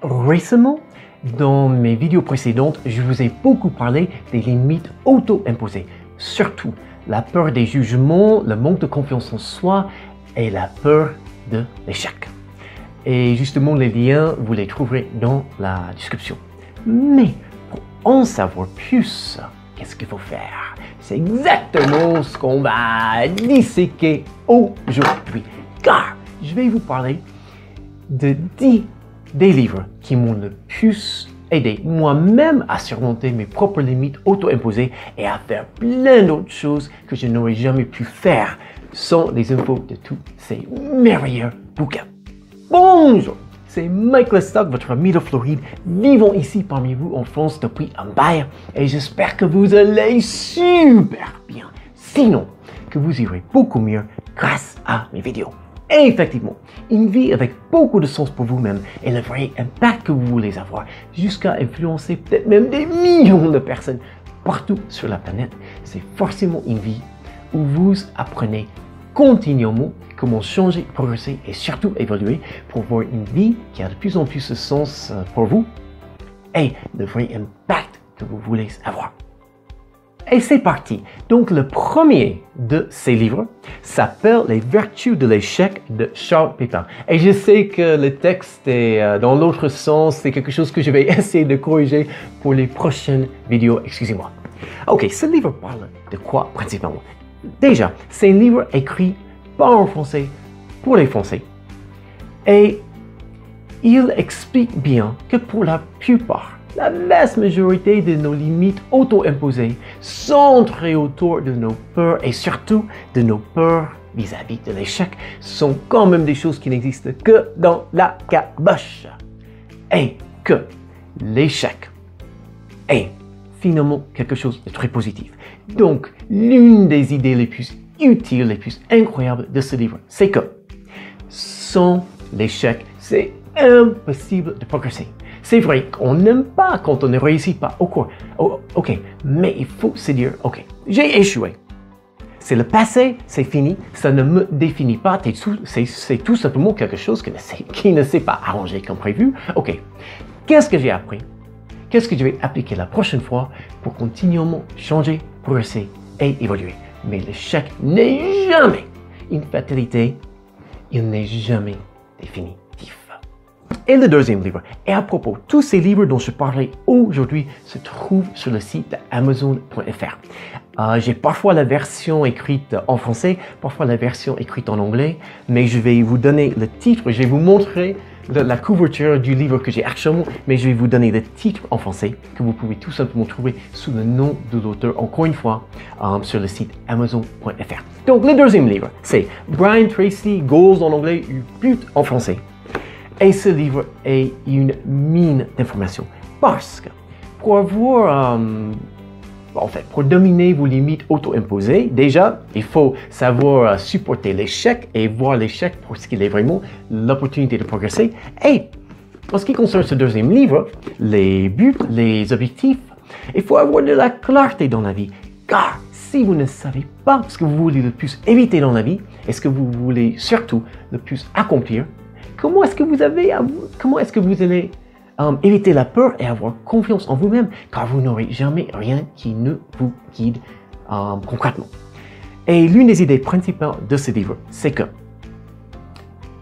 Récemment, dans mes vidéos précédentes, je vous ai beaucoup parlé des limites auto-imposées, surtout la peur des jugements, le manque de confiance en soi et la peur de l'échec. Et justement, les liens, vous les trouverez dans la description. Mais pour en savoir plus, qu'est-ce qu'il faut faire? C'est exactement ce qu'on va disséquer aujourd'hui. Car je vais vous parler de 10 des livres qui m'ont le plus aidé moi-même à surmonter mes propres limites auto-imposées et à faire plein d'autres choses que je n'aurais jamais pu faire sans les infos de tous ces merveilleux bouquins. Bonjour, c'est Mike Lestock, votre ami de Floride, vivant ici parmi vous en France depuis un bail et j'espère que vous allez super bien. Sinon, que vous irez beaucoup mieux grâce à mes vidéos. Et effectivement, une vie avec beaucoup de sens pour vous-même et le vrai impact que vous voulez avoir, jusqu'à influencer peut-être même des millions de personnes partout sur la planète, c'est forcément une vie où vous apprenez continuellement comment changer, progresser et surtout évoluer pour avoir une vie qui a de plus en plus de sens pour vous et le vrai impact que vous voulez avoir. Et c'est parti. Donc le premier de ces livres s'appelle Les vertus de l'échec de Charles Pépin. Et je sais que le texte est dans l'autre sens, c'est quelque chose que je vais essayer de corriger pour les prochaines vidéos, excusez-moi. Ok, ce livre parle de quoi principalement? Déjà, c'est un livre écrit pas en français pour les Français. Et il explique bien que pour la plupart, la vaste majorité de nos limites auto-imposées centrées autour de nos peurs et surtout de nos peurs vis-à-vis de l'échec sont quand même des choses qui n'existent que dans la caboche. Et que l'échec est finalement quelque chose de très positif. Donc, l'une des idées les plus utiles, les plus incroyables de ce livre, c'est que sans l'échec, c'est impossible de progresser. C'est vrai qu'on n'aime pas quand on ne réussit pas. Ok, mais il faut se dire, ok, j'ai échoué. C'est le passé, c'est fini, ça ne me définit pas. C'est tout simplement quelque chose qui ne s'est pas arrangé comme prévu. Ok, qu'est-ce que j'ai appris? Qu'est-ce que je vais appliquer la prochaine fois pour continuellement changer, progresser et évoluer? Mais l'échec n'est jamais une fatalité, il n'est jamais définitif. Et le deuxième livre, et à propos, tous ces livres dont je parlais aujourd'hui se trouvent sur le site amazon.fr. J'ai parfois la version écrite en français, parfois la version écrite en anglais, mais je vais vous donner le titre, je vais vous montrer la couverture du livre que j'ai actuellement, mais je vais vous donner le titre en français que vous pouvez tout simplement trouver sous le nom de l'auteur, encore une fois, sur le site amazon.fr. Donc, le deuxième livre, c'est Brian Tracy, Goals en anglais, But en français. Et ce livre est une mine d'informations parce que pour avoir, pour dominer vos limites auto-imposées, déjà, il faut savoir supporter l'échec et voir l'échec pour ce qu'il est vraiment, l'opportunité de progresser. Et en ce qui concerne ce deuxième livre, les buts, les objectifs, il faut avoir de la clarté dans la vie. Car si vous ne savez pas ce que vous voulez le plus éviter dans la vie et ce que vous voulez surtout le plus accomplir, comment est-ce que vous allez éviter la peur et avoir confiance en vous-même, car vous n'aurez jamais rien qui ne vous guide concrètement. Et l'une des idées principales de ce livre, c'est que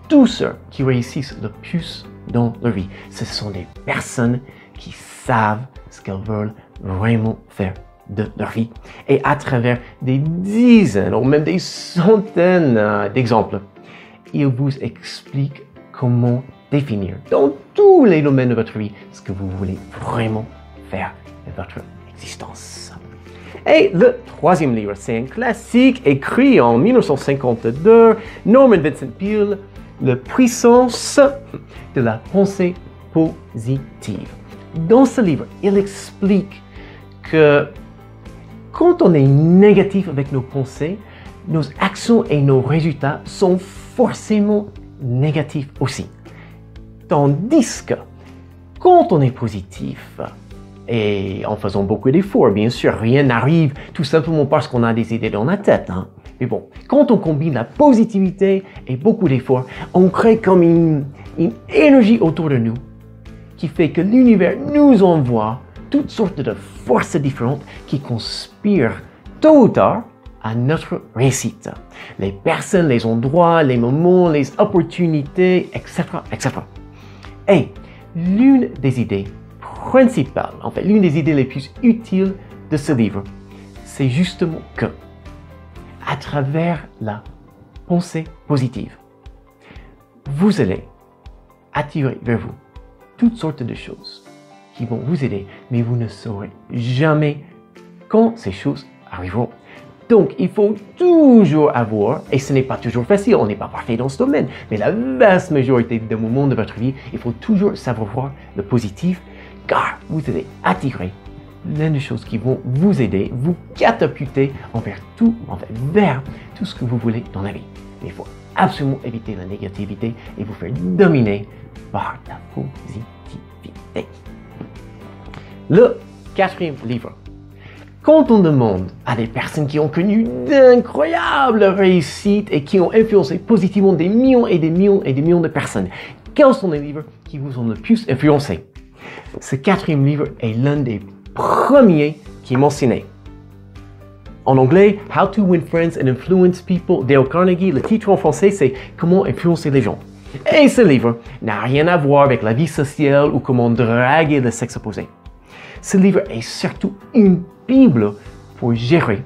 tous ceux qui réussissent le plus dans leur vie, ce sont des personnes qui savent ce qu'elles veulent vraiment faire de leur vie. Et à travers des dizaines ou même des centaines d'exemples, ils vous expliquent comment définir dans tous les domaines de votre vie ce que vous voulez vraiment faire de votre existence. Et le troisième livre, c'est un classique écrit en 1952, Norman Vincent Peale, La puissance de la pensée positive. Dans ce livre, il explique que quand on est négatif avec nos pensées, nos actions et nos résultats sont forcément négatifs aussi. Tandis que quand on est positif, et en faisant beaucoup d'efforts, bien sûr, rien n'arrive tout simplement parce qu'on a des idées dans la tête. Mais bon, quand on combine la positivité et beaucoup d'efforts, on crée comme une énergie autour de nous qui fait que l'univers nous envoie toutes sortes de forces différentes qui conspirent tôt ou tard à notre réussite. Les personnes, les endroits, les moments, les opportunités, etc., etc. Et l'une des idées principales, en fait, l'une des idées les plus utiles de ce livre, c'est justement que, à travers la pensée positive, vous allez attirer vers vous toutes sortes de choses qui vont vous aider, mais vous ne saurez jamais quand ces choses arriveront. Donc, il faut toujours avoir, et ce n'est pas toujours facile, on n'est pas parfait dans ce domaine, mais la vaste majorité des moments de votre vie, il faut toujours savoir voir le positif, car vous allez attirer l'une des choses qui vont vous aider, vous catapulter vers tout ce que vous voulez dans la vie. Mais il faut absolument éviter la négativité et vous faire dominer par la positivité. Le quatrième livre. Quand on demande à des personnes qui ont connu d'incroyables réussites et qui ont influencé positivement des millions et des millions et des millions de personnes, quels sont les livres qui vous ont le plus influencé? Ce quatrième livre est l'un des premiers qui est mentionné. En anglais, How to Win Friends and Influence People, Dale Carnegie. Le titre en français, c'est Comment influencer les gens. Et ce livre n'a rien à voir avec la vie sociale ou comment draguer le sexe opposé. Ce livre est surtout une Bible pour gérer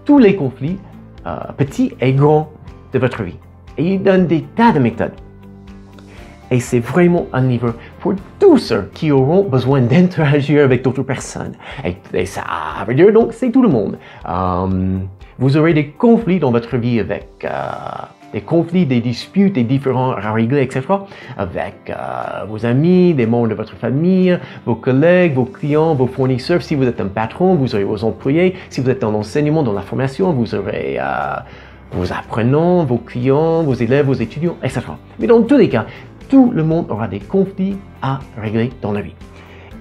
tous les conflits, petits et grands, de votre vie. Et il donne des tas de méthodes. Et c'est vraiment un livre pour tous ceux qui auront besoin d'interagir avec d'autres personnes. Et ça veut dire donc c'est tout le monde. Vous aurez des conflits dans votre vie avec des conflits, des disputes, des différends à régler, etc. Avec vos amis, des membres de votre famille, vos collègues, vos clients, vos fournisseurs. Si vous êtes un patron, vous aurez vos employés. Si vous êtes dans l'enseignement, dans la formation, vous aurez vos apprenants, vos clients, vos élèves, vos étudiants, etc. Mais dans tous les cas, tout le monde aura des conflits à régler dans la vie.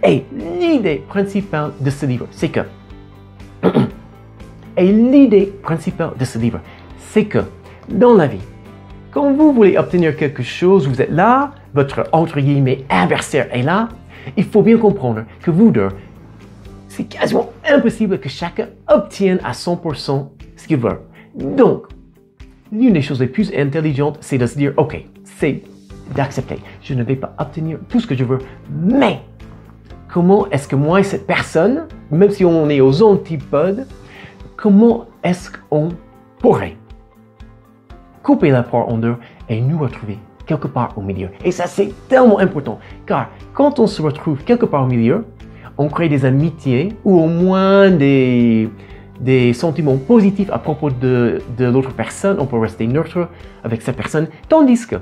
Et l'idée principale de ce livre, c'est que dans la vie, quand vous voulez obtenir quelque chose, vous êtes là, votre entre guillemets adversaire est là, il faut bien comprendre que vous deux, c'est quasiment impossible que chacun obtienne à 100% ce qu'il veut. Donc, l'une des choses les plus intelligentes, c'est de se dire, ok, c'est d'accepter. Je ne vais pas obtenir tout ce que je veux, mais comment est-ce que moi et cette personne, même si on est aux antipodes, comment est-ce qu'on pourrait couper la part en deux et nous retrouver quelque part au milieu? Et ça, c'est tellement important, car quand on se retrouve quelque part au milieu, on crée des amitiés ou au moins des sentiments positifs à propos de l'autre personne. On peut rester neutre avec cette personne, tandis que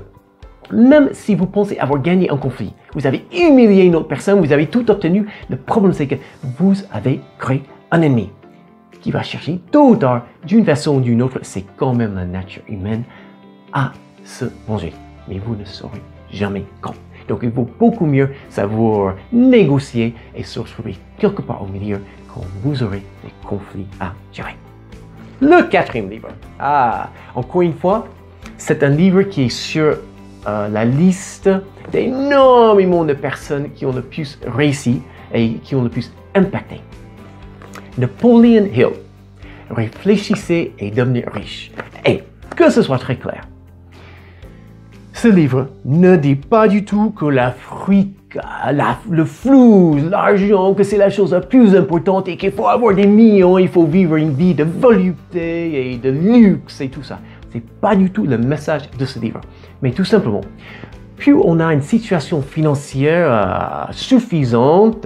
même si vous pensez avoir gagné un conflit, vous avez humilié une autre personne, vous avez tout obtenu, le problème c'est que vous avez créé un ennemi qui va chercher tôt ou tard, d'une façon ou d'une autre, c'est quand même la nature humaine, à se venger. Mais vous ne saurez jamais quand. Donc il vaut beaucoup mieux savoir négocier et se retrouver quelque part au milieu quand vous aurez des conflits à gérer. Le quatrième livre. Encore une fois, c'est un livre qui est sur la liste d'énormément de personnes qui ont le plus réussi et qui ont le plus impacté. Napoleon Hill. Réfléchissez et devenez riche. Et que ce soit très clair, ce livre ne dit pas du tout que le flou, l'argent, que c'est la chose la plus importante et qu'il faut avoir des millions, il faut vivre une vie de volupté et de luxe et tout ça. C'est pas du tout le message de ce livre. Mais tout simplement, plus on a une situation financière suffisante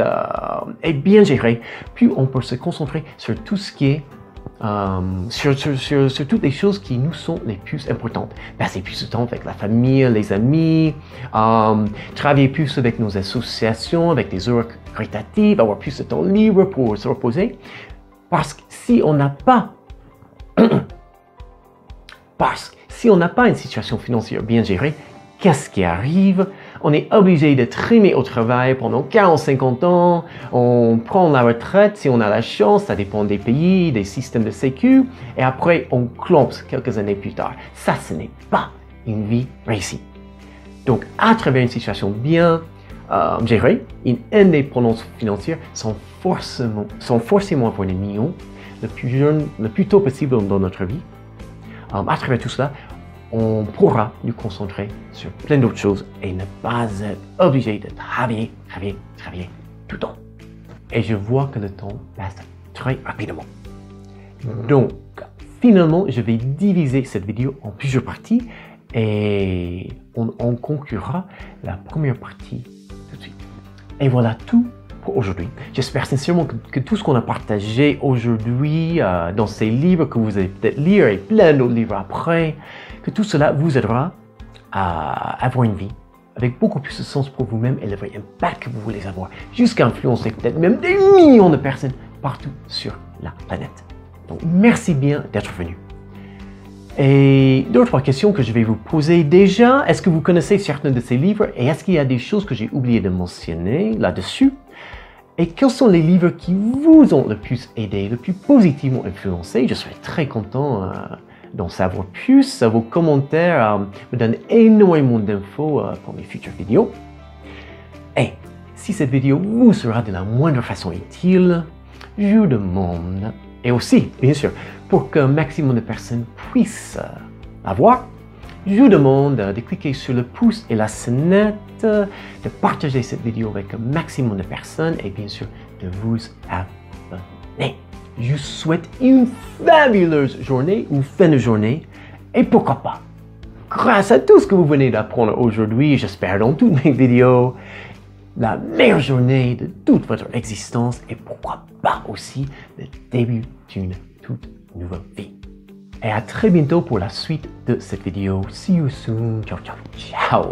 et bien gérée, plus on peut se concentrer sur tout ce qui est sur toutes les choses qui nous sont les plus importantes. Passer plus de temps avec la famille, les amis, travailler plus avec nos associations, avec des heures caritatives, avoir plus de temps libre pour se reposer. Parce que si on n'a pas une situation financière bien gérée, qu'est-ce qui arrive? On est obligé de trimer au travail pendant 40-50 ans, on prend la retraite si on a la chance, ça dépend des pays, des systèmes de sécu, et après on clompe quelques années plus tard. Ça, ce n'est pas une vie réussie. Donc, à travers une situation bien gérer une indépendance financière sans forcément avoir des millions le plus tôt possible dans notre vie. À travers tout cela, on pourra nous concentrer sur plein d'autres choses et ne pas être obligé de travailler tout le temps. Et je vois que le temps passe très rapidement. Donc, finalement, je vais diviser cette vidéo en plusieurs parties et on conclura la première partie tout de suite. Et voilà tout pour aujourd'hui. J'espère sincèrement que tout ce qu'on a partagé aujourd'hui dans ces livres que vous allez peut-être lire et plein d'autres livres après, que tout cela vous aidera à avoir une vie avec beaucoup plus de sens pour vous-même et le vrai impact que vous voulez avoir, jusqu'à influencer peut-être même des millions de personnes partout sur la planète. Donc, merci bien d'être venu. Et deux ou trois questions que je vais vous poser déjà. Est-ce que vous connaissez certains de ces livres et est-ce qu'il y a des choses que j'ai oublié de mentionner là-dessus? Et quels sont les livres qui vous ont le plus aidé, le plus positivement influencé? Je serais très content d'en savoir plus. Vos commentaires me donnent énormément d'infos pour mes futures vidéos. Et si cette vidéo vous sera de la moindre façon utile, je vous demande, et aussi, bien sûr, pour qu'un maximum de personnes puissent la voir, je vous demande de cliquer sur le pouce et la sonnette, de partager cette vidéo avec un maximum de personnes et bien sûr de vous abonner. Je vous souhaite une fabuleuse journée ou fin de journée et pourquoi pas, grâce à tout ce que vous venez d'apprendre aujourd'hui, j'espère dans toutes mes vidéos, la meilleure journée de toute votre existence et pourquoi pas aussi le début d'une toute nouvelle vie. Et à très bientôt pour la suite de cette vidéo. See you soon. Ciao, ciao, ciao.